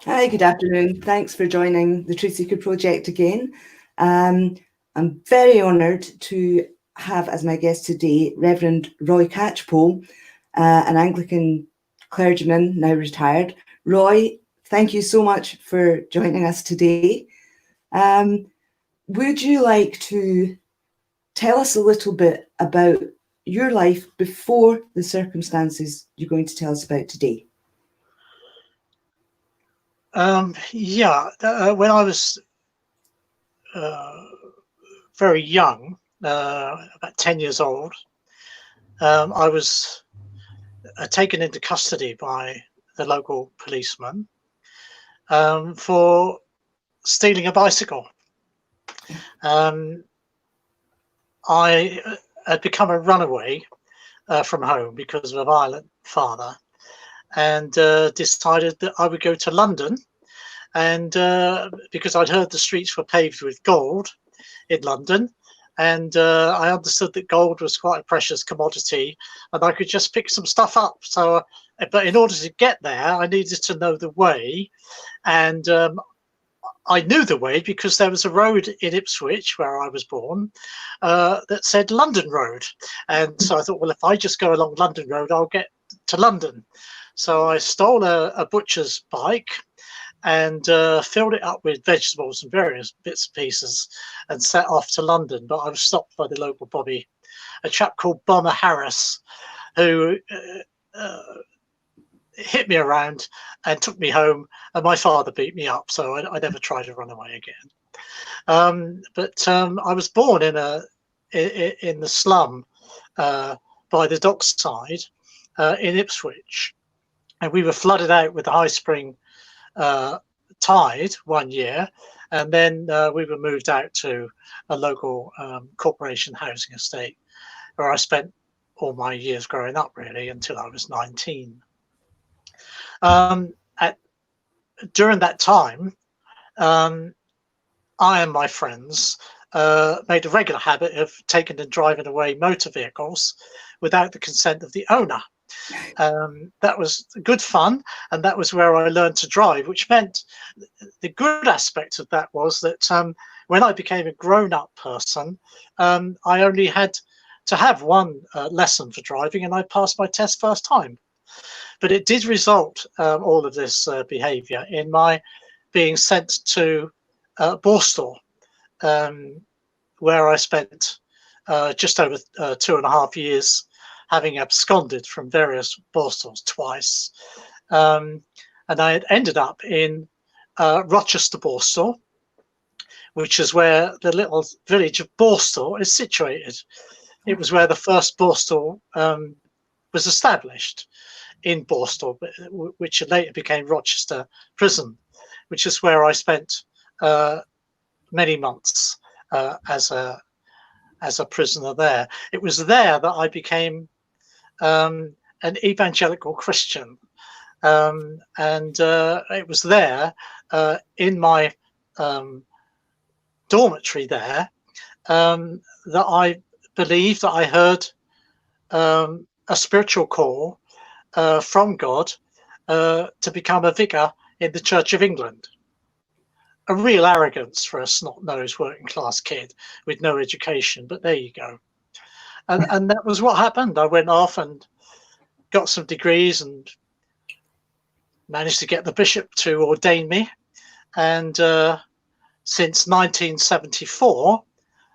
Hi, good afternoon. Thanks for joining the Truth Seeker Project again. I'm very honoured to have as my guest today Reverend Roy Catchpole, an Anglican clergyman, now retired. Roy, thank you so much for joining us today. Would you like to tell us a little bit about your life before the circumstances you're going to tell us about today? When I was very young, about 10 years old, I was taken into custody by the local policeman for stealing a bicycle. I had become a runaway from home because of a violent father, and decided that I would go to London. And because I'd heard the streets were paved with gold in London, and I understood that gold was quite a precious commodity, and I could just pick some stuff up. So, but in order to get there, I needed to know the way, and I knew the way because there was a road in Ipswich, where I was born, that said London Road. And so I thought, well, if I just go along London Road, I'll get to London. So I stole a butcher's bike and filled it up with vegetables and various bits and pieces and set off to London. But I was stopped by the local bobby, a chap called Bomber Harris, who hit me around and took me home, and my father beat me up, so I never tried to run away again. But I was born in the slum by the dockside in Ipswich, and we were flooded out with the high spring tide one year, and then we were moved out to a local corporation housing estate, where I spent all my years growing up, really, until I was 19. During that time, I and my friends made a regular habit of taking and driving away motor vehicles without the consent of the owner. That was good fun, and that was where I learned to drive, which meant the good aspect of that was that when I became a grown-up person, I only had to have one lesson for driving, and I passed my test first time. But it did result, all of this behaviour, in my being sent to Borstal, where I spent just over 2.5 years, having absconded from various Borstals twice. And I had ended up in Rochester Borstal, which is where the little village of Borstal is situated. It was where the first Borstal was established, in Borstal, which later became Rochester Prison, which is where I spent many months as a prisoner there. It was there that I became an evangelical Christian, and it was there in my dormitory there that I believed that I heard a spiritual call from God to become a vicar in the Church of England. A real arrogance for a snot-nosed working-class kid with no education, but there you go. And that was what happened. I went off and got some degrees and managed to get the bishop to ordain me. And since 1974,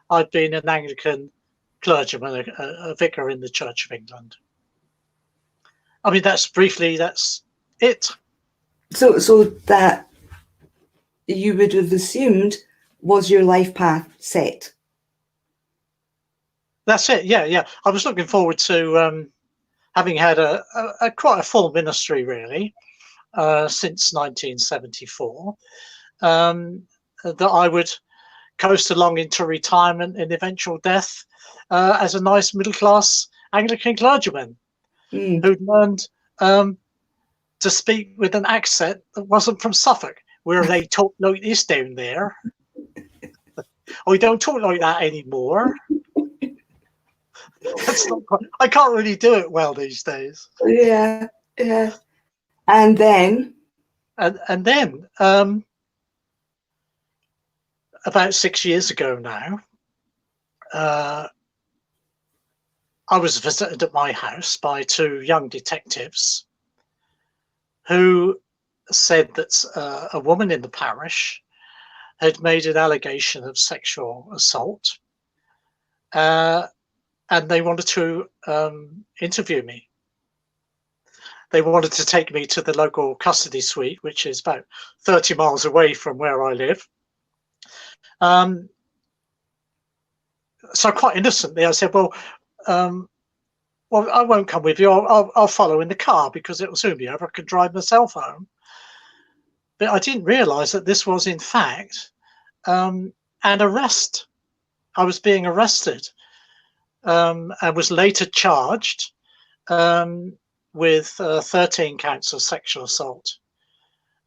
I've been an Anglican clergyman, a vicar in the Church of England. I mean, that's it. So that you would have assumed was your life path set. That's it. Yeah. I was looking forward to having had a quite a full ministry, really, since 1974, that I would coast along into retirement and eventual death as a nice middle-class Anglican clergyman who'd learned to speak with an accent that wasn't from Suffolk, where they talk like this down there. We don't talk like that anymore. That's not quite, I can't really do it well these days. Yeah. And then And then about 6 years ago now, I was visited at my house by two young detectives who said that a woman in the parish had made an allegation of sexual assault, and they wanted to interview me. They wanted to take me to the local custody suite, which is about 30 miles away from where I live. So quite innocently, I said, well, I won't come with you. I'll follow in the car because it will soon be over. I can drive myself home. But I didn't realise that this was, in fact, an arrest. I was being arrested and was later charged with 13 counts of sexual assault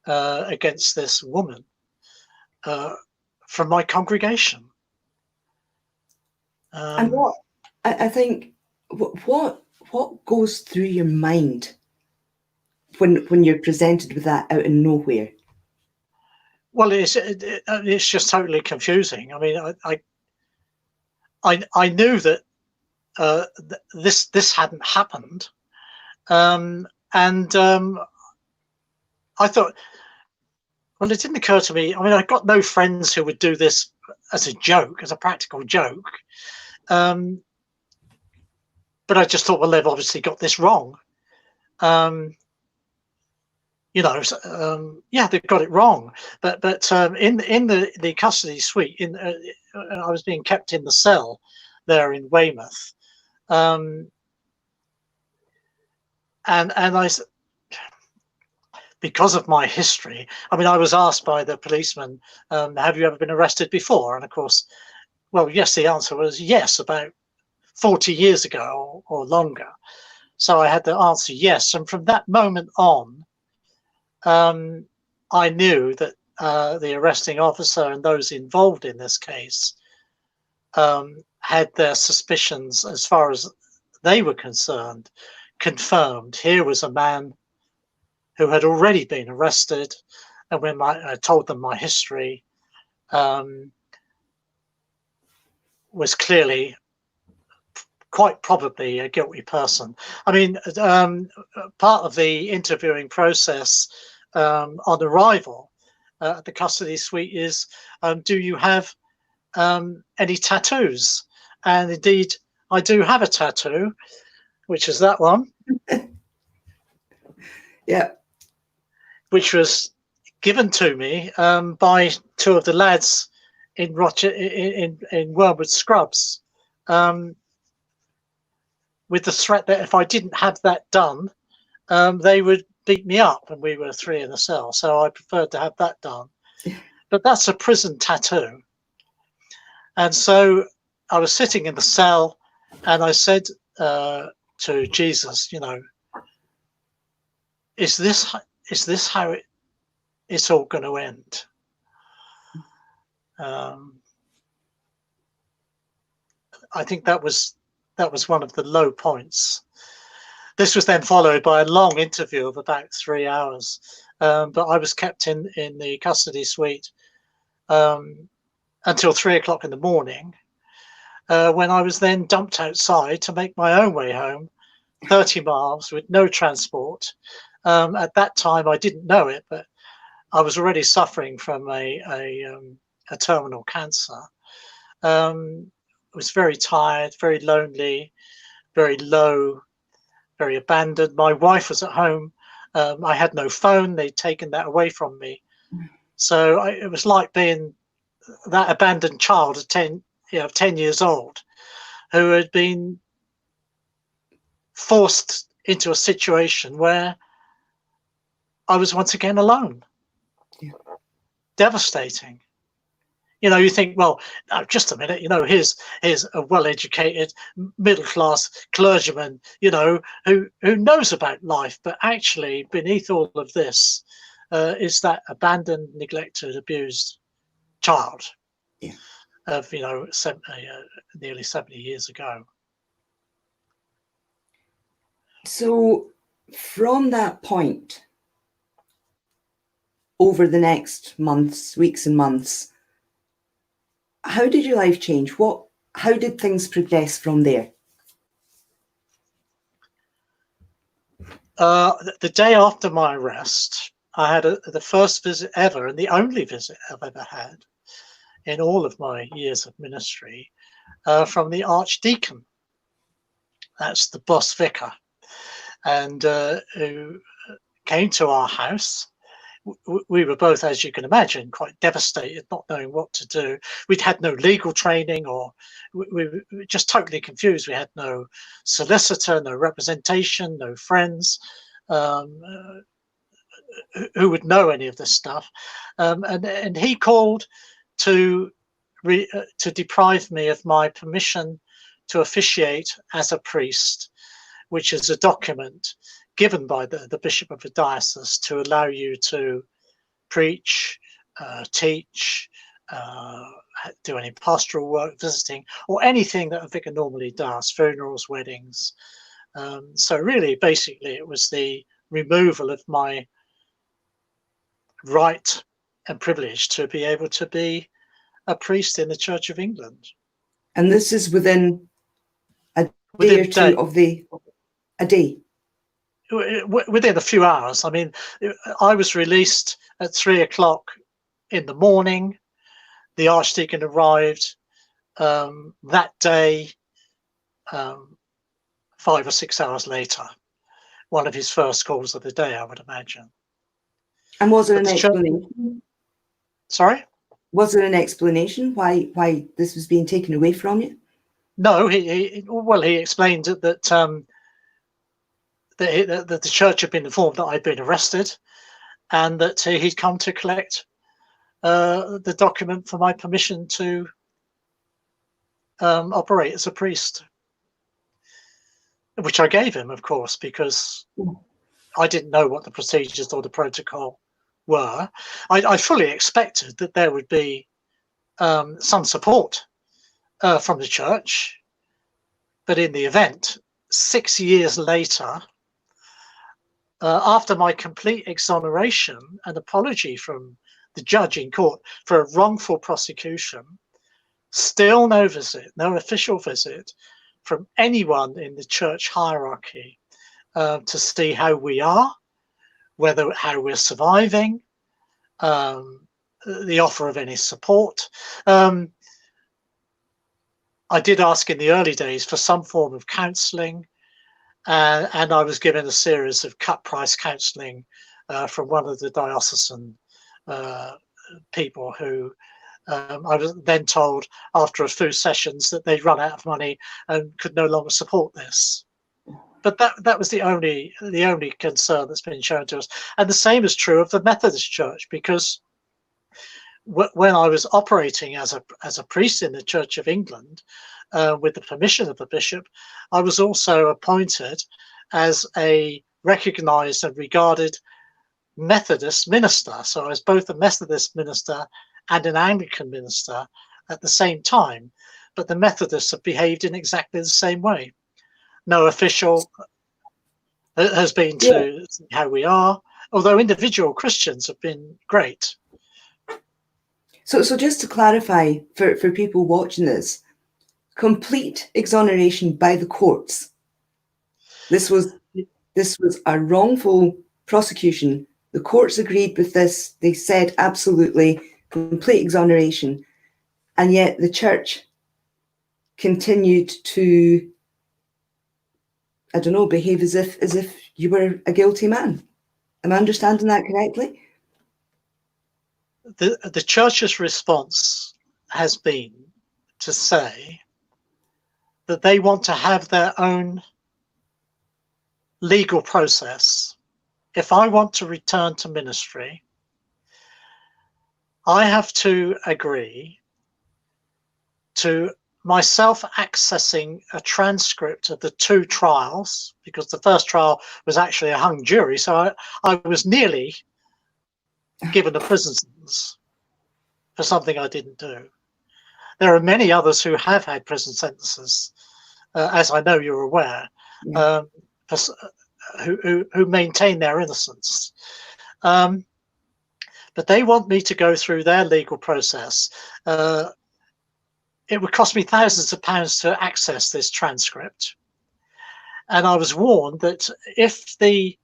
against this woman from my congregation. And what I think, what goes through your mind when you're presented with that out of nowhere? Well, it's just totally confusing. I mean, I knew that this hadn't happened, and I thought, well, it didn't occur to me. I mean, I got no friends who would do this as a joke, as a practical joke. But I just thought, well, they've obviously got this wrong. Yeah, they've got it wrong. But in the custody suite, I was being kept in the cell there in Weymouth, and I, because of my history, I mean, I was asked by the policeman, have you ever been arrested before? And of course, well, yes, the answer was yes, about 40 years ago or longer. So I had to answer yes. And from that moment on, I knew that the arresting officer and those involved in this case had their suspicions, as far as they were concerned, confirmed. Here was a man who had already been arrested, and when I told them my history, was clearly quite probably a guilty person. I mean, part of the interviewing process on arrival at the custody suite is, do you have any tattoos? And indeed, I do have a tattoo, which is that one. Yeah. Which was given to me by two of the lads in Wormwood Scrubs, with the threat that if I didn't have that done, they would beat me up, and we were 3 in a cell. So I preferred to have that done. But that's a prison tattoo. And so I was sitting in the cell, and I said to Jesus, you know, is this how it's all going to end? I think that was one of the low points. This was then followed by a long interview of about 3 hours, but I was kept in the custody suite until 3 o'clock in the morning, when I was then dumped outside to make my own way home, 30 miles with no transport. At that time, I didn't know it, but I was already suffering from a terminal cancer. I was very tired, very lonely, very low, very abandoned. My wife was at home. I had no phone. They'd taken that away from me. So it was like being that abandoned child at 10 years old, who had been forced into a situation where I was once again alone. Yeah. Devastating. You know, you think, well, just a minute, you know, here's a well-educated, middle-class clergyman, you know, who knows about life, but actually beneath all of this is that abandoned, neglected, abused child. Yeah. Of, you know, nearly 70 years ago. So from that point, over the next months, weeks and months. How did your life change? How did things progress from there? The day after my arrest, I had the first visit ever, and the only visit I've ever had in all of my years of ministry, from the Archdeacon. That's the boss vicar, and who came to our house. We were both, as you can imagine, quite devastated, not knowing what to do. We'd had no legal training, or we were just totally confused. We had no solicitor, no representation, no friends who would know any of this stuff. And he called to deprive me of my permission to officiate as a priest, which is a document given by the bishop of a diocese to allow you to preach, teach, do any pastoral work, visiting, or anything that a vicar normally does, funerals, weddings. So really, basically, it was the removal of my right and privilege to be able to be a priest in the Church of England. And this is within a day or two of a day? Within a few hours. I mean, I was released at 3 o'clock in the morning. The Archdeacon arrived that day 5 or 6 hours later. One of his first calls of the day, I would imagine. And was there an explanation? Sorry? Was there an explanation why this was being taken away from you? No, he explained that the church had been informed that I'd been arrested, and that he'd come to collect the document for my permission to operate as a priest, which I gave him, of course, because I didn't know what the procedures or the protocol were. I fully expected that there would be some support from the church, but in the event, 6 years later, after my complete exoneration and apology from the judge in court for a wrongful prosecution, still no visit, no official visit from anyone in the church hierarchy to see how we are, how we're surviving, the offer of any support. I did ask in the early days for some form of counselling, and I was given a series of cut price counselling from one of the diocesan people who I was then told after a few sessions that they'd run out of money and could no longer support this. But that was the only concern that's been shown to us. And the same is true of the Methodist Church, because when I was operating as a priest in the Church of England, with the permission of the bishop, I was also appointed as a recognised and regarded Methodist minister. So I was both a Methodist minister and an Anglican minister at the same time. But the Methodists have behaved in exactly the same way. No official has been to see how we are, although individual Christians have been great. So just to clarify for people watching this, complete exoneration by the courts. This was a wrongful prosecution. The courts agreed with this. They said absolutely complete exoneration, and yet the church continued to, I don't know, behave as if you were a guilty man. Am I understanding that correctly? The church's response has been to say that they want to have their own legal process. If I want to return to ministry, I have to agree to myself accessing a transcript of the two trials, because the first trial was actually a hung jury, so I was nearly given a prison sentence for something I didn't do. There are many others who have had prison sentences, as I know you're aware, who maintain their innocence. But but they want me to go through their legal process. It would cost me thousands of pounds to access this transcript. And I was warned that if the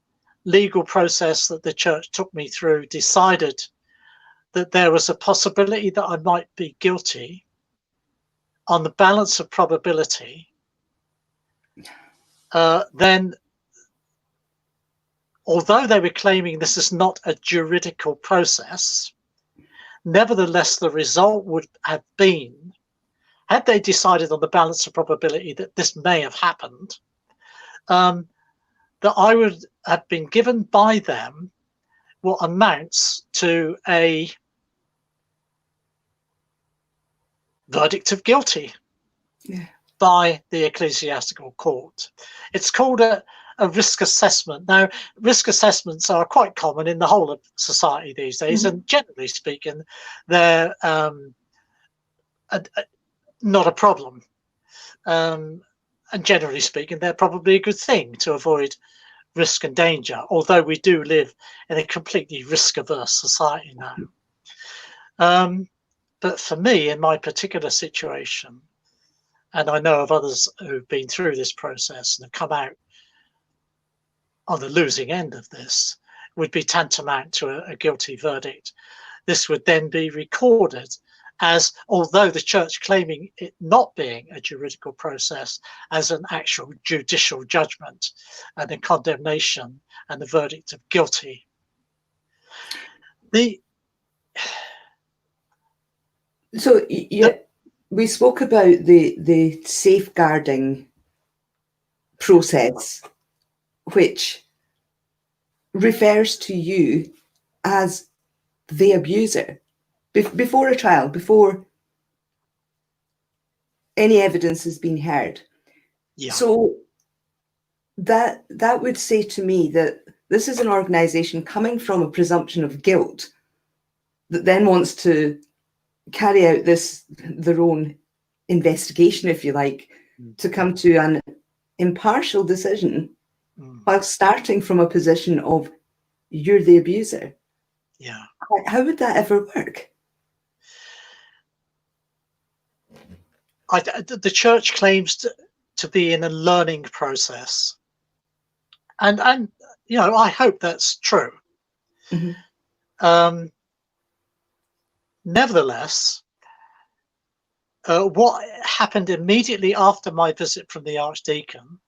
legal process that the church took me through decided that there was a possibility that I might be guilty on the balance of probability, then although they were claiming this is not a juridical process, nevertheless, the result would have been, had they decided on the balance of probability that this may have happened, that I would have been given by them what amounts to a verdict of guilty by the ecclesiastical court. It's called a risk assessment. Now, risk assessments are quite common in the whole of society these days, and generally speaking, they're not a problem. And generally speaking, they're probably a good thing to avoid risk and danger, although we do live in a completely risk-averse society now. But for me, in my particular situation, and I know of others who've been through this process and have come out on the losing end of this, would be tantamount to a guilty verdict. This would then be recorded as, although the church claiming it not being a juridical process, as an actual judicial judgment and a condemnation and the verdict of guilty. So we spoke about the safeguarding process, which refers to you as the abuser before a trial, before any evidence has been heard. Yeah. So that would say to me that this is an organization coming from a presumption of guilt that then wants to carry out their own investigation, if you like, to come to an impartial decision while starting from a position of you're the abuser. Yeah. How would that ever work? The church claims to be in a learning process, and I hope that's true. Nevertheless, what happened immediately after my visit from the Archdeacon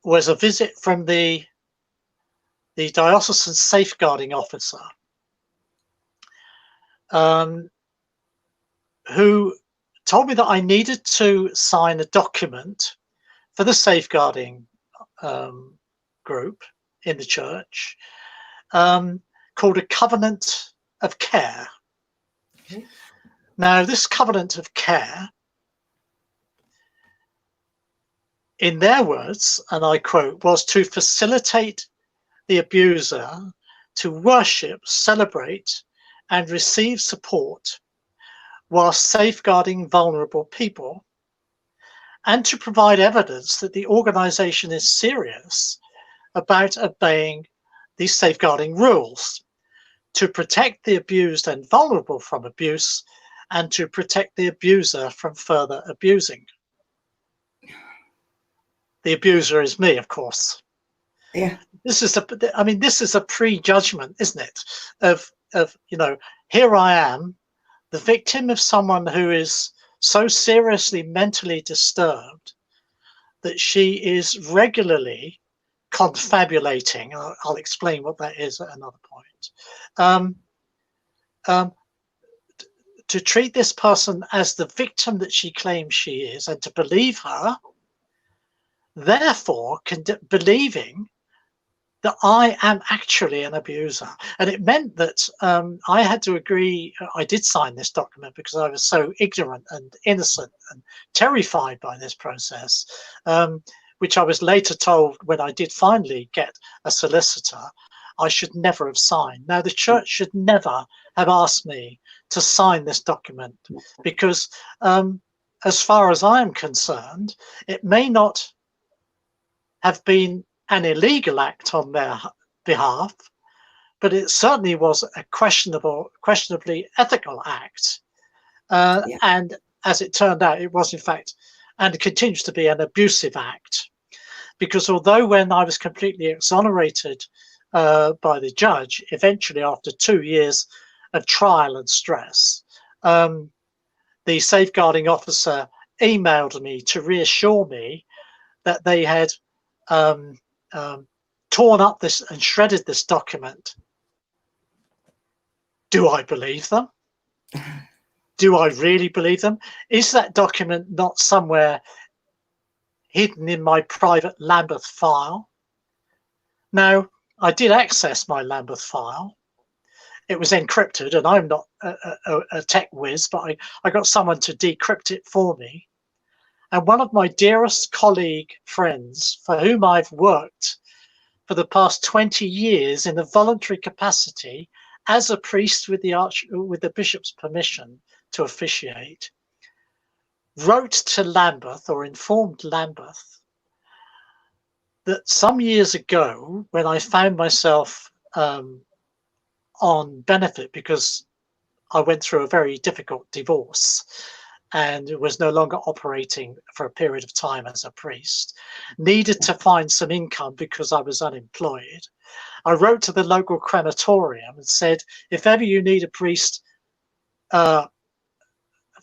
was a visit from the diocesan safeguarding officer, who told me that I needed to sign a document for the safeguarding group in the church called a covenant of care. Now, this covenant of care, in their words, and I quote, was to facilitate the abuser to worship, celebrate, and receive support while safeguarding vulnerable people, and to provide evidence that the organization is serious about obeying these safeguarding rules, to protect the abused and vulnerable from abuse, and to protect the abuser from further abusing. The abuser is me, of course. Yeah. This is a prejudgment, isn't it? Of here I am, the victim of someone who is so seriously mentally disturbed that she is regularly confabulating. I'll explain what that is at another point. To treat this person as the victim that she claims she is, and to believe her, therefore believing that I am actually an abuser. And it meant that I had to agree. I did sign this document because I was so ignorant and innocent and terrified by this process, which I was later told, when I did finally get a solicitor, I should never have signed. Now, the church should never have asked me to sign this document because, as far as I am concerned, it may not have been an illegal act on their behalf, but it certainly was a questionably ethical act. And as it turned out, it was in fact, and it continues to be, an abusive act. Because although when I was completely exonerated by the judge, eventually after 2 years of trial and stress, the safeguarding officer emailed me to reassure me that they had torn up this and shredded this document. Do I believe them? Do I really believe them? Is that document not somewhere hidden in my private Lambeth file? Now, I did access my Lambeth file. It was encrypted, and I'm not a tech whiz, but I got someone to decrypt it for me. And one of my dearest colleague friends, for whom I've worked for the past 20 years in a voluntary capacity as a priest with the bishop's permission to officiate, wrote to Lambeth, or informed Lambeth, that some years ago, when I found myself on benefit because I went through a very difficult divorce and was no longer operating for a period of time as a priest, needed to find some income because I was unemployed, I wrote to the local crematorium and said, if ever you need a priest for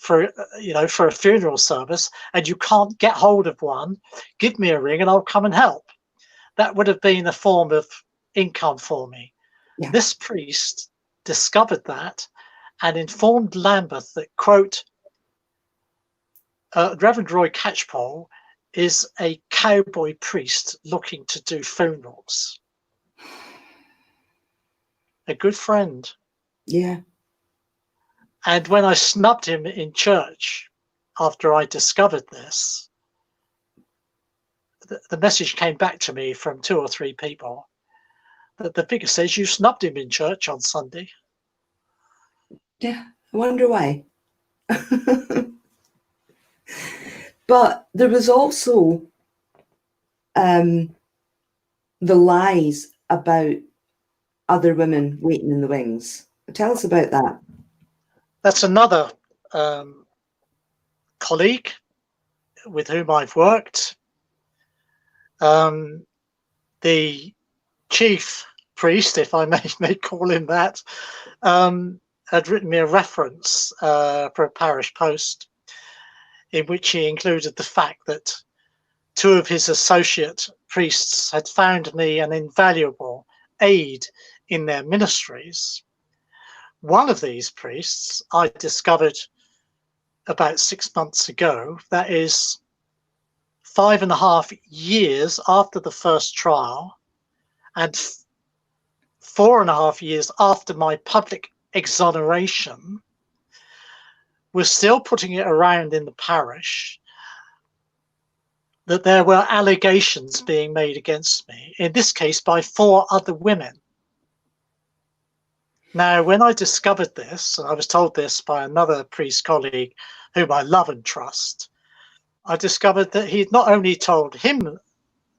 a funeral service and you can't get hold of one, give me a ring and I'll come and help. That would have been a form of income for me. Yeah. This priest discovered that and informed Lambeth that, quote, Reverend Roy Catchpole is a cowboy priest looking to do funerals. A good friend. Yeah. And when I snubbed him in church after I discovered this, the message came back to me from 2 or 3 people that the vicar says you snubbed him in church on Sunday. Yeah, I wonder why. But there was also the lies about other women waiting in the wings. Tell us about that. That's another colleague with whom I've worked. The chief priest, if I may call him that, had written me a reference for a parish post in which he included the fact that 2 of his associate priests had found me an invaluable aid in their ministries. One of these priests I discovered about 6 months ago, that is 5.5 years after the first trial and 4.5 years after my public exoneration, was still putting it around in the parish that there were allegations being made against me, in this case by 4 other women. Now, when I discovered this, and I was told this by another priest colleague whom I love and trust, I discovered that he'd not only told him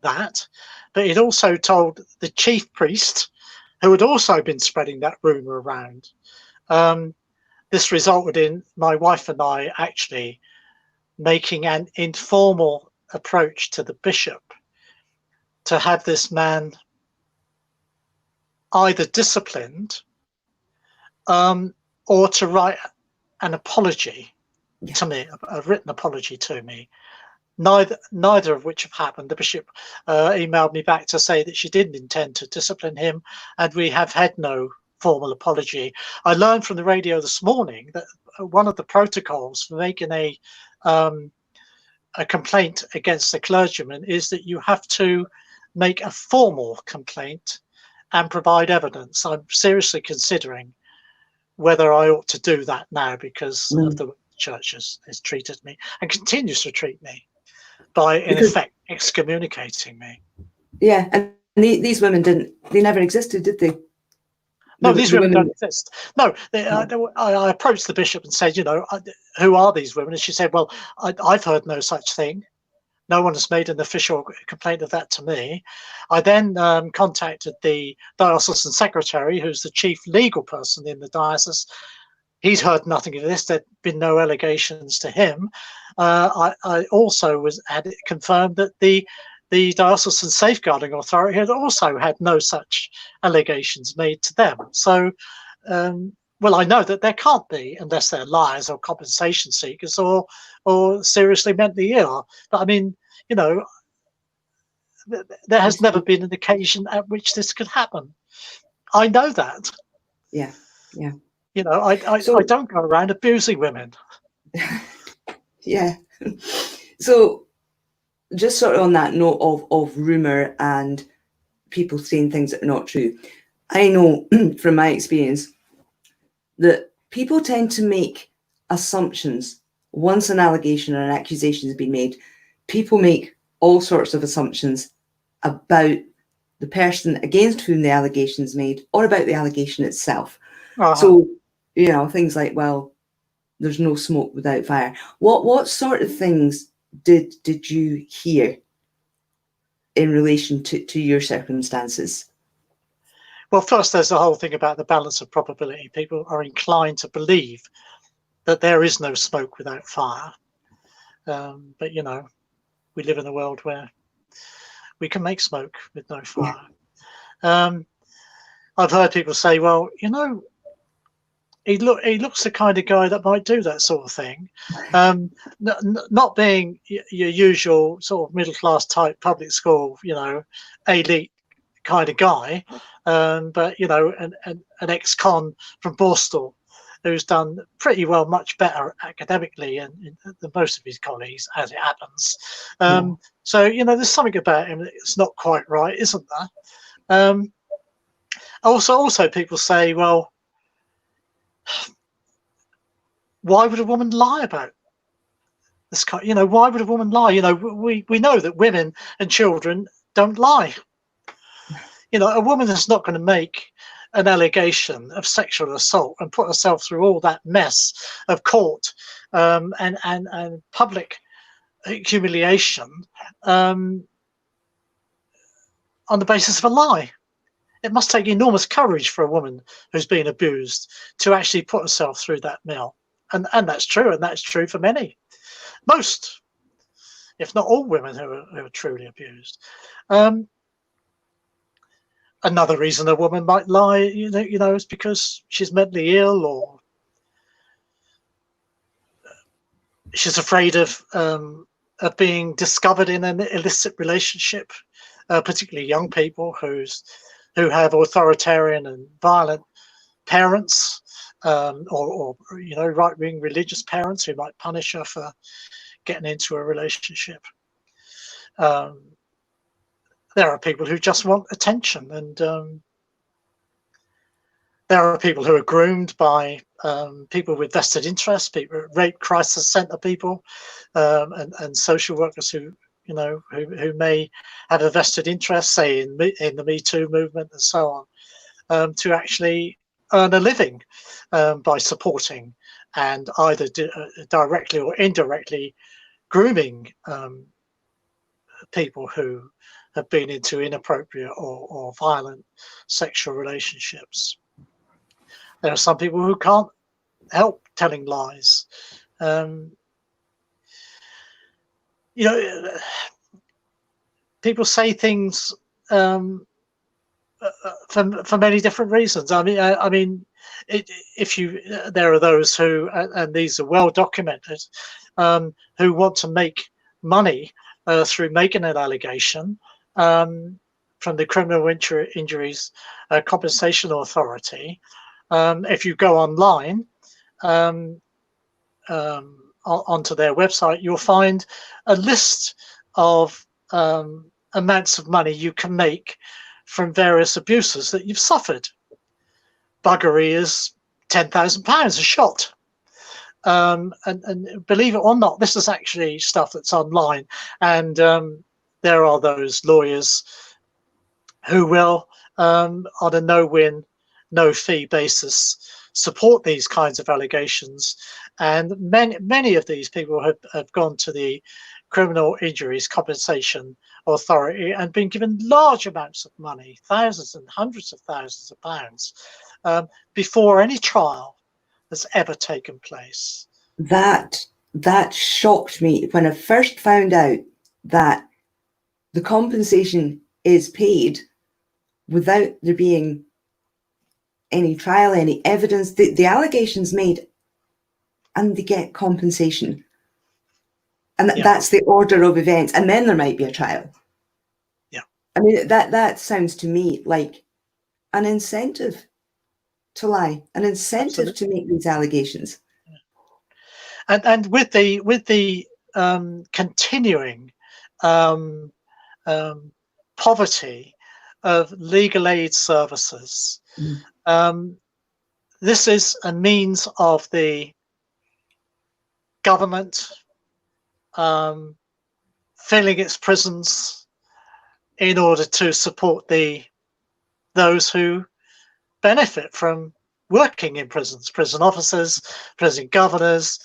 that, but he'd also told the chief priest, who had also been spreading that rumour around. This resulted in my wife and I actually making an informal approach to the bishop to have this man either disciplined or to write an apology to me, a written apology to me. Neither of which have happened. The bishop emailed me back to say that she didn't intend to discipline him, and we have had no formal apology. I learned from the radio this morning that one of the protocols for making a complaint against a clergyman is that you have to make a formal complaint and provide evidence. I'm seriously considering whether I ought to do that now because of the way the church has treated me and continues to treat me by, in effect, excommunicating me. Yeah, and these women they never existed, did they? No, these women don't exist. No, I approached the bishop and said, who are these women? And she said, well, I've heard no such thing. No one has made an official complaint of that to me. I then contacted the diocesan secretary, who's the chief legal person in the diocese. He's heard nothing of this. There'd been no allegations to him. I also had it confirmed that the diocesan safeguarding authority had also had no such allegations made to them. So, well, I know that there can't be unless they're liars or compensation seekers or seriously mentally ill. But I mean, you know, there has never been an occasion at which this could happen. I know that. Yeah, yeah. You know, I don't go around abusing women. Yeah. So just sort of on that note of rumour and people saying things that are not true, I know from my experience that people tend to make assumptions. Once an allegation or an accusation has been made, people make all sorts of assumptions about the person against whom the allegation is made or about the allegation itself. So, you know, things like, well, there's no smoke without fire. What sort of things did you hear in relation to your circumstances? Well, first, there's the whole thing about the balance of probability. People are inclined to believe that there is no smoke without fire. But, you know, we live in a world where we can make smoke with no fire. Yeah. I've heard people say, well, you know, he looks the kind of guy that might do that sort of thing. Not being your usual sort of middle-class type public school, you know, elite kind of guy, but, you know, an ex-con from Borstal who's done pretty well, much better academically than most of his colleagues, as it happens. So, you know, there's something about him that's not quite right, isn't there? Also, people say, well, why would a woman lie about this kind? You know, why would a woman lie? You know, we know that women and children don't lie. You know, a woman is not going to make an allegation of sexual assault and put herself through all that mess of court and public humiliation on the basis of a lie. It must take enormous courage for a woman who's been abused to actually put herself through that mill. And that's true, and that's true for many. Most, if not all, women who are truly abused. Another reason a woman might lie, you know, is because she's mentally ill, or she's afraid of being discovered in an illicit relationship, particularly young people who have authoritarian and violent parents, or you know, right-wing religious parents who might punish her for getting into a relationship. There are people who just want attention, and there are people who are groomed by people with vested interests, people, rape crisis centre people, and social workers who, you know, who may have a vested interest, say in the Me Too movement and so on, to actually earn a living by supporting and either directly or indirectly grooming people who have been into inappropriate or violent sexual relationships. There are some people who can't help telling lies. You know, people say things for many different reasons. I mean, there are those who, and these are well documented, who want to make money through making an allegation from the Criminal Injuries Compensation Authority. If you go online onto their website, you'll find a list of amounts of money you can make from various abuses that you've suffered. Buggery is £10,000 a shot. And believe it or not, this is actually stuff that's online, and there are those lawyers who will, on a no-win, no-fee basis, support these kinds of allegations. And many of these people have gone to the criminal injuries compensation authority and been given large amounts of money, thousands and hundreds of thousands of pounds, before any trial has ever taken place. That shocked me when I first found out that the compensation is paid without there being any trial, any evidence. The allegation's made and they get compensation. And that's the order of events. And then there might be a trial. Yeah. I mean, that sounds to me like an incentive to lie, an incentive Absolutely. To make these allegations. Yeah. And with the continuing poverty of legal aid services, this is a means of the government filling its prisons in order to support those who benefit from working in prisons, prison officers, prison governors,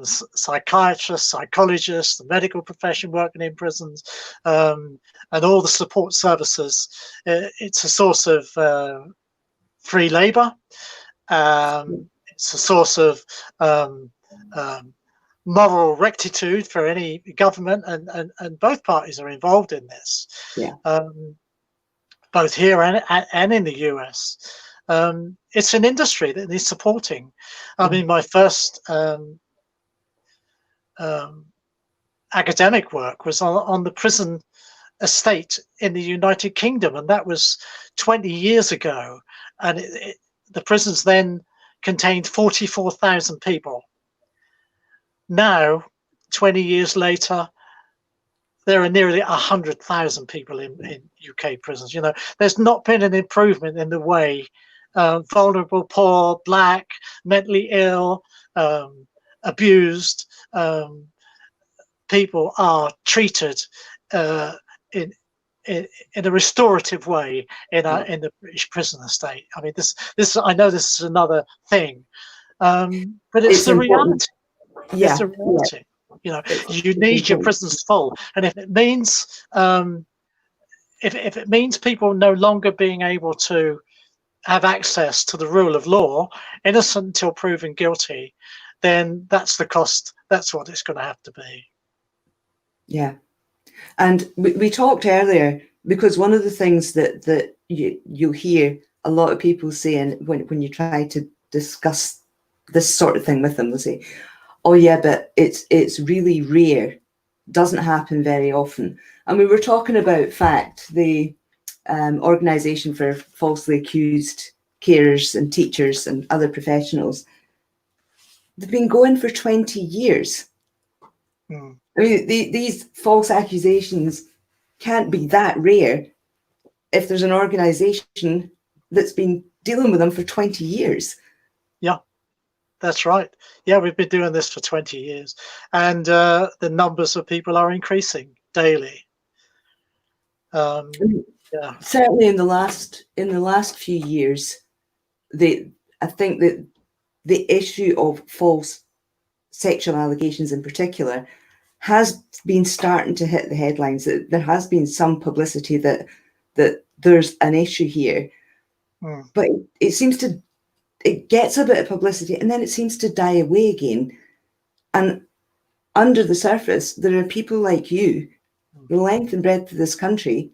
psychiatrists, psychologists, the medical profession working in prisons, and all the support services. It's a source of free labour. It's a source of moral rectitude for any government, and both parties are involved in this. Yeah. Both here and in the US. It's an industry that needs supporting. I mean, my first academic work was on the prison estate in the United Kingdom, and that was 20 years ago. And the prisons then contained 44,000 people. Now, 20 years later, there are nearly 100,000 people in UK prisons. You know, there's not been an improvement in the way vulnerable, poor, black, mentally ill, abused people are treated in a restorative way in the British prison estate. I mean, this I know this is another thing, but it's the reality. Yeah. It's the reality. Yeah. You know, you need your prisons full, and if it means if it means people no longer being able to have access to the rule of law, innocent until proven guilty, then that's the cost. That's what it's going to have to be. Yeah, and we talked earlier, because one of the things that you hear a lot of people saying when you try to discuss this sort of thing with them, they'll say, "Oh yeah, but it's really rare, doesn't happen very often." And we were talking about FACT, the organisation for falsely accused carers and teachers and other professionals. They've been going for 20 years. I mean, these false accusations can't be that rare if there's an organisation that's been dealing with them for 20 years. Yeah. That's right. Yeah, we've been doing this for 20 years, and the numbers of people are increasing daily. Yeah. Certainly, in the last few years, I think that the issue of false sexual allegations, in particular, has been starting to hit the headlines. That there has been some publicity that there's an issue here, but it seems to. It gets a bit of publicity and then it seems to die away again. And under the surface, there are people like you, the length and breadth of this country,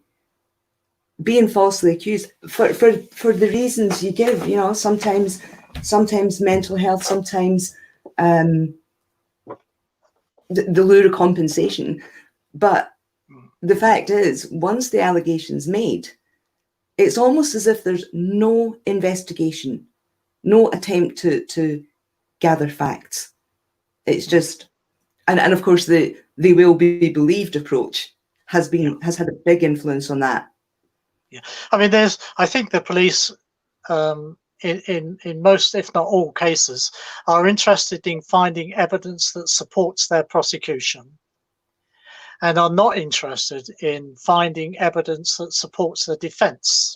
being falsely accused for the reasons you give. You know, sometimes mental health, sometimes the lure of compensation. But the fact is, once the allegation's made, it's almost as if there's no investigation, no attempt to gather facts. It's just, and of course the "they will be believed" approach has had a big influence on that. Yeah, I mean, I think the police, in most, if not all cases, are interested in finding evidence that supports their prosecution, and are not interested in finding evidence that supports the defence,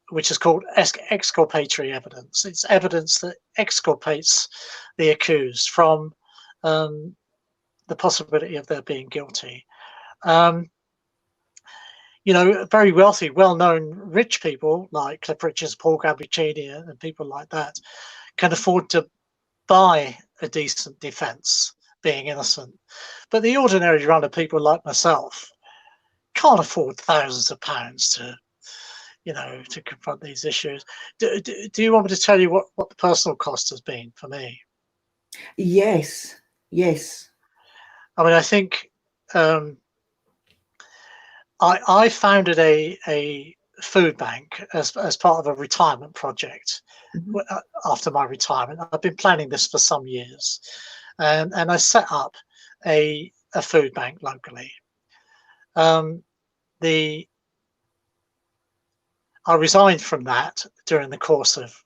which is called exculpatory evidence. It's evidence that exculpates the accused from the possibility of their being guilty. You know, very wealthy, well-known rich people like Cliff Richards, Paul Gambaccini, and people like that can afford to buy a decent defence, being innocent. But the ordinary run of people like myself can't afford thousands of pounds to, you know, to confront these issues. Do you want me to tell you what the personal cost has been for me? Yes, yes. I mean, I think I founded a food bank as part of a retirement project. Mm-hmm. After my retirement, I've been planning this for some years, and I set up a food bank locally. I resigned from that during the course of,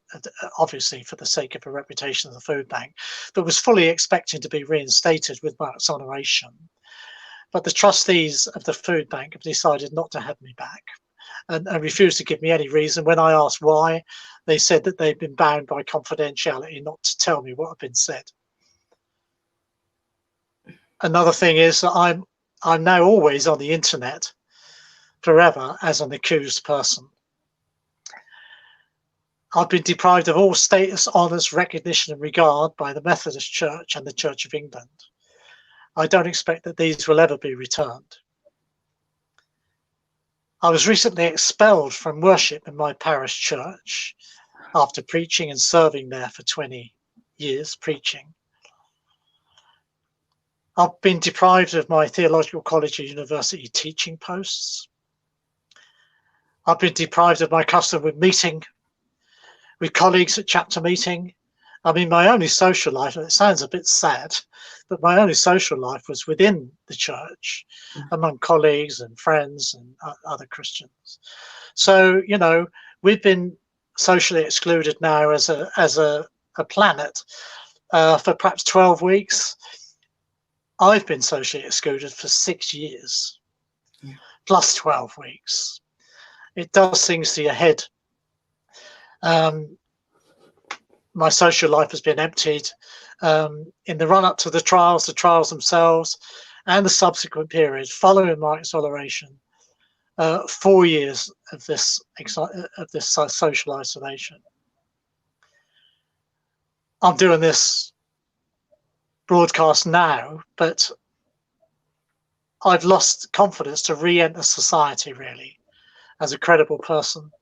obviously for the sake of the reputation of the food bank, but was fully expecting to be reinstated with my exoneration. But the trustees of the food bank have decided not to have me back and refused to give me any reason. When I asked why, they said that they've been bound by confidentiality not to tell me what had been said. Another thing is that I'm now always on the internet forever as an accused person. I've been deprived of all status, honours, recognition and regard by the Methodist Church and the Church of England. I don't expect that these will ever be returned. I was recently expelled from worship in my parish church after preaching and serving there for 20 years preaching. I've been deprived of my theological college and university teaching posts. I've been deprived of my custom with meeting with colleagues at chapter meeting. I mean, my only social life, and it sounds a bit sad, but my only social life was within the church, among colleagues and friends and other Christians. So, you know, we've been socially excluded now as a planet for perhaps 12 weeks. I've been socially excluded for 6 years, plus 12 weeks. It does things to your head. My social life has been emptied in the run-up to the trials themselves, and the subsequent period following my exoneration. 4 years of this social isolation. I'm doing this broadcast now, but I've lost confidence to re-enter society really as a credible person.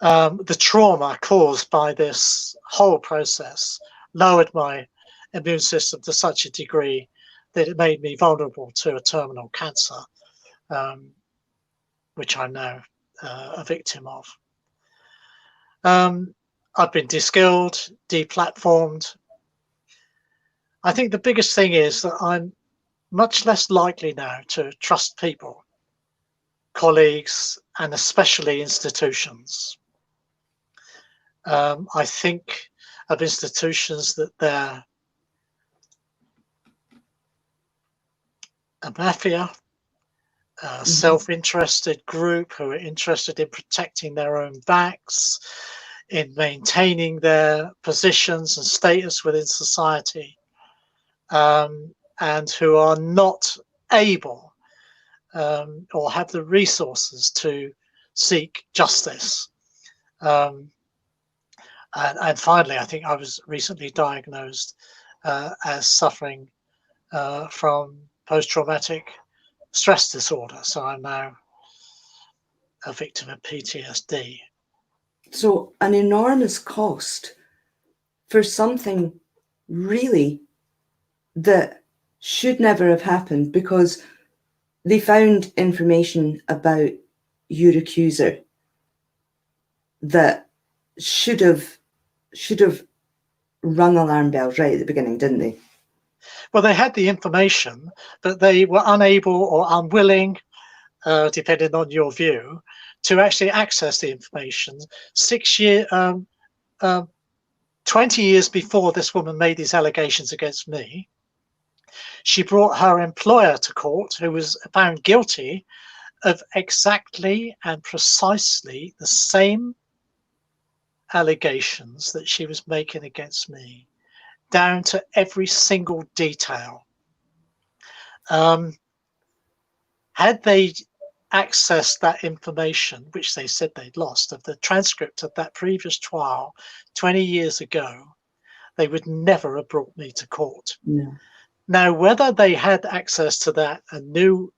The trauma caused by this whole process lowered my immune system to such a degree that it made me vulnerable to a terminal cancer, which I'm now a victim of. I've been de-skilled, deplatformed. I think the biggest thing is that I'm much less likely now to trust people, colleagues, and especially institutions. I think of institutions that they're a mafia, a self-interested group who are interested in protecting their own backs, in maintaining their positions and status within society, and who are not able or have the resources to seek justice. And finally, I think I was recently diagnosed as suffering from post-traumatic stress disorder. So I'm now a victim of PTSD. So an enormous cost for something really that should never have happened, because they found information about your accuser that should have rung alarm bells right at the beginning, didn't they? Well, they had the information, but they were unable or unwilling, depending on your view, to actually access the information. 20 years before this woman made these allegations against me, she brought her employer to court, who was found guilty of exactly and precisely the same allegations that she was making against me. down to every single detail. Had they accessed that information, which they said they'd lost, of the transcript of that previous trial 20 years ago, they would never have brought me to court. No. Now, whether they had access to that and knew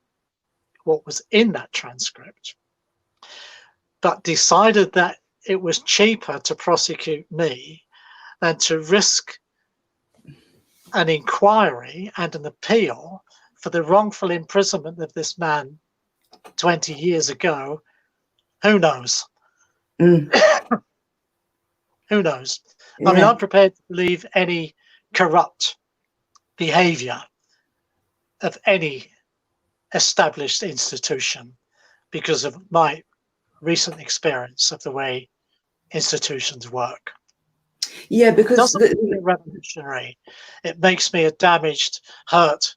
what was in that transcript, but decided that it was cheaper to prosecute me than to risk an inquiry and an appeal for the wrongful imprisonment of this man 20 years ago, who knows? Mm. Who knows? Yeah. I mean, I'm prepared to believe any corrupt behavior of any established institution because of my recent experience of the way institutions work. Yeah, It because doesn't make me revolutionary. It makes me a damaged, hurt,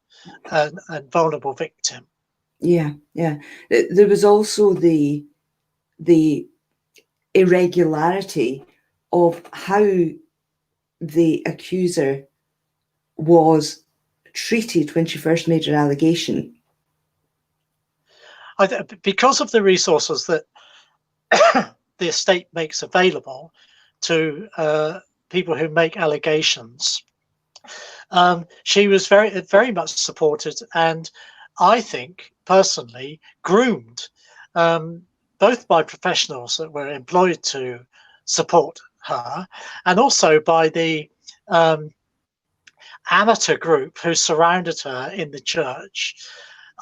and vulnerable victim. yeah. There was also the irregularity of how the accuser was treated when she first made her allegation. Because of the resources that the estate makes available to people who make allegations, she was very much supported, and I think personally groomed, both by professionals that were employed to support her, and also by the amateur group who surrounded her in the church,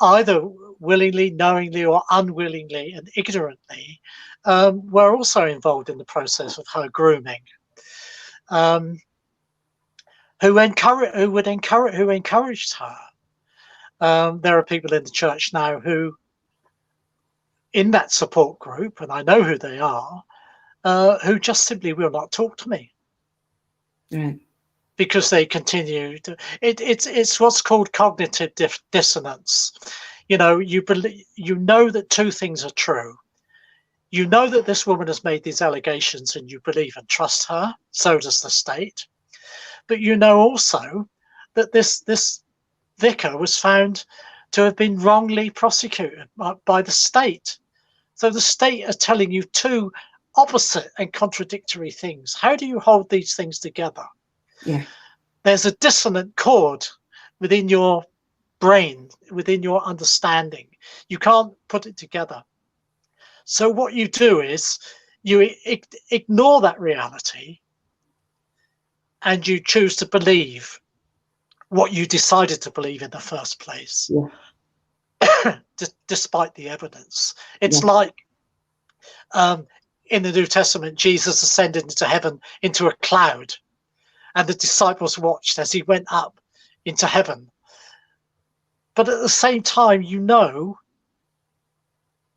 either willingly, knowingly, or unwillingly and ignorantly, were also involved in the process of her grooming. Who encouraged her. There are people in the church now who, in that support group, and I know who they are, who just simply will not talk to me. Right. Because they continue to, it's what's called cognitive dissonance. You know, you know that two things are true. You know that this woman has made these allegations and you believe and trust her. So does the state. But you know also that this vicar was found to have been wrongly prosecuted by the state. So the state are telling you two opposite and contradictory things. How do you hold these things together? Yeah. There's a dissonant chord within your brain, within your understanding. You can't put it together. So what you do is you ignore that reality and you choose to believe what you decided to believe in the first place, despite the evidence. It's like in the New Testament, Jesus ascended into heaven into a cloud, and the disciples watched as he went up into heaven. But at the same time, you know,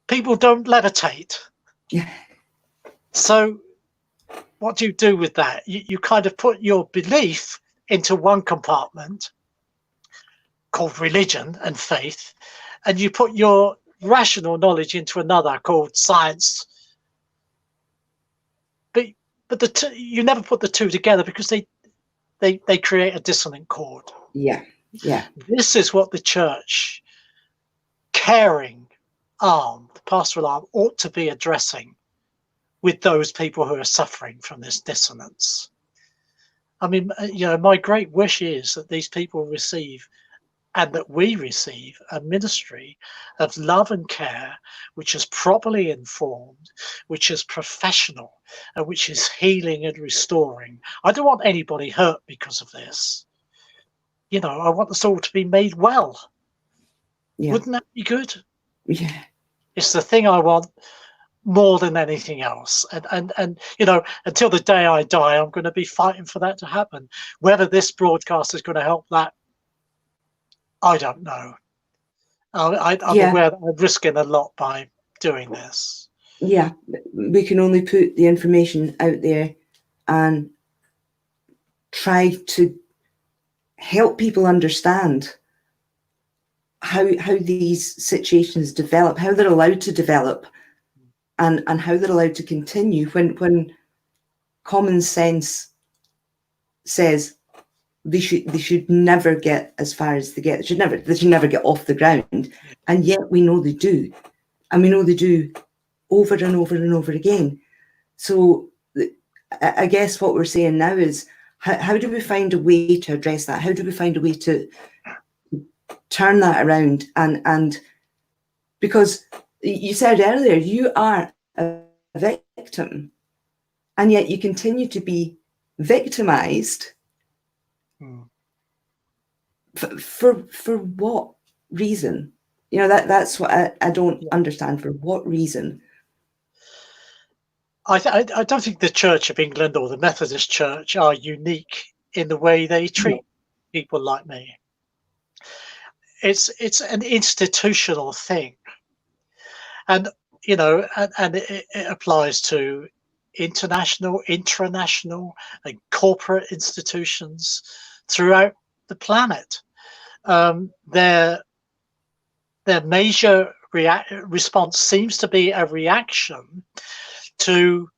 people don't levitate. Yeah. So what do you do with that? You kind of put your belief into one compartment called religion and faith, and you put your rational knowledge into another called science. But you never put the two together because they create a dissonant chord. Yeah. This is what the church, caring arm, the pastoral arm, ought to be addressing with those people who are suffering from this dissonance. I mean, you know, my great wish is that these people receive, and that we receive, a ministry of love and care, which is properly informed, which is professional, and which is healing and restoring. I don't want anybody hurt because of this. You know, I want us all to be made well. Yeah. Wouldn't that be good? Yeah. It's the thing I want more than anything else. And you know, until the day I die, I'm going to be fighting for that to happen. Whether this broadcast is going to help that, I don't know. I'm aware that I'm risking a lot by doing this. Yeah, we can only put the information out there and try to help people understand how these situations develop, how they're allowed to develop, and how they're allowed to continue when common sense says they should never get as far as they get. They should never get off the ground. And yet we know they do. And we know they do over and over and over again. So I guess what we're saying now is, how do we find a way to address that? How do we find a way to turn that around? And because you said earlier, you are a victim, and yet you continue to be victimized. For what reason? You know, that's what I don't understand. For what reason? I don't think the Church of England or the Methodist Church are unique in the way they treat people like me. It's an institutional thing, and you know, and it applies to international, intranational, and corporate institutions throughout the planet. Their major response seems to be a reaction to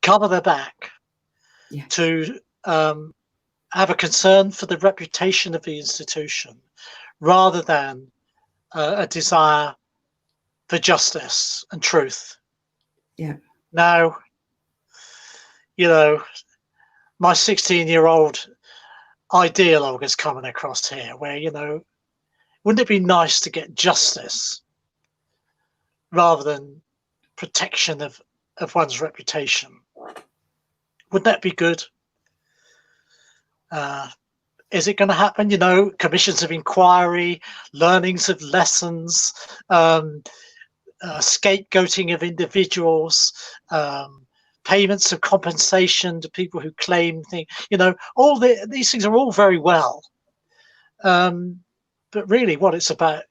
cover their back, to have a concern for the reputation of the institution, rather than a desire for justice and truth. Yeah. Now, you know, my 16-year-old ideologue is coming across here, where, you know, wouldn't it be nice to get justice rather than protection of one's reputation? Wouldn't that be good? Is it going to happen? You know, commissions of inquiry, learnings of lessons, scapegoating of individuals, payments of compensation to people who claim things. You know, these things are all very well, but really, what it's about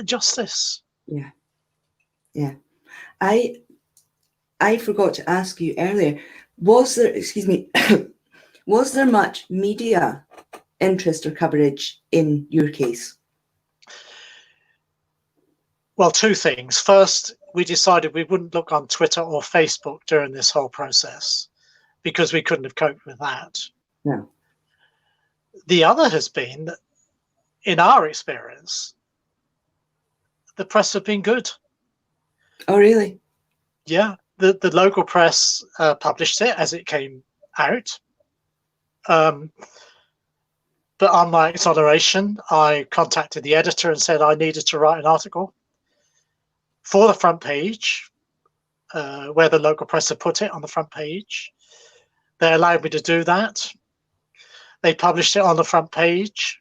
justice. Yeah, yeah. I forgot to ask you earlier. Was there, excuse me, was there much media interest or coverage in your case? Well, two things. First, we decided we wouldn't look on Twitter or Facebook during this whole process because we couldn't have coped with that. No. The other has been that, in our experience, the press have been good. Oh, really? Yeah. The local press published it as it came out. But on my exoneration, I contacted the editor and said I needed to write an article for the front page, where the local press had put it on the front page. They allowed me to do that. They published it on the front page.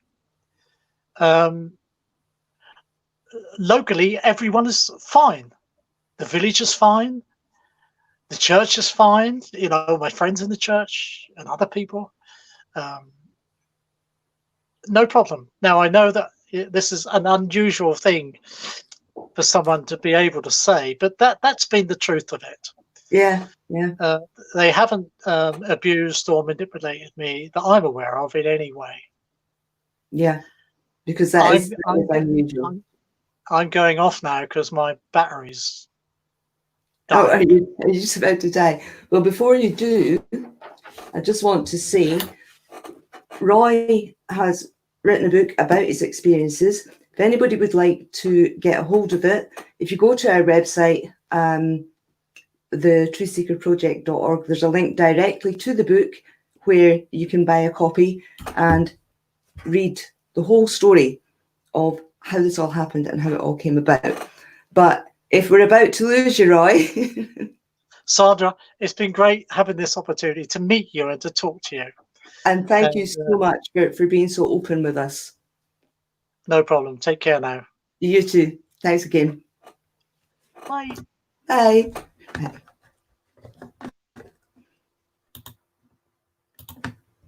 Locally, everyone is fine. The village is fine. The church is fine. You know, my friends in the church and other people. No problem. Now, I know that this is an unusual thing for someone to be able to say, but that's been the truth of it. Yeah, yeah. They haven't abused or manipulated me that I'm aware of in any way. Yeah, because that is unusual. I'm going off now because my battery's dying. Oh, are you just about to die? Well, before you do, I just want to say, Roy has written a book about his experiences. If anybody would like to get a hold of it, if you go to our website, thetruthseekerproject.org, there's a link directly to the book where you can buy a copy and read the whole story of how this all happened and how it all came about. But if we're about to lose you, Roy. Sandra, it's been great having this opportunity to meet you and to talk to you. And thank you so much for being so open with us. No problem. Take care now. You too. Thanks again. Bye. Bye. Bye.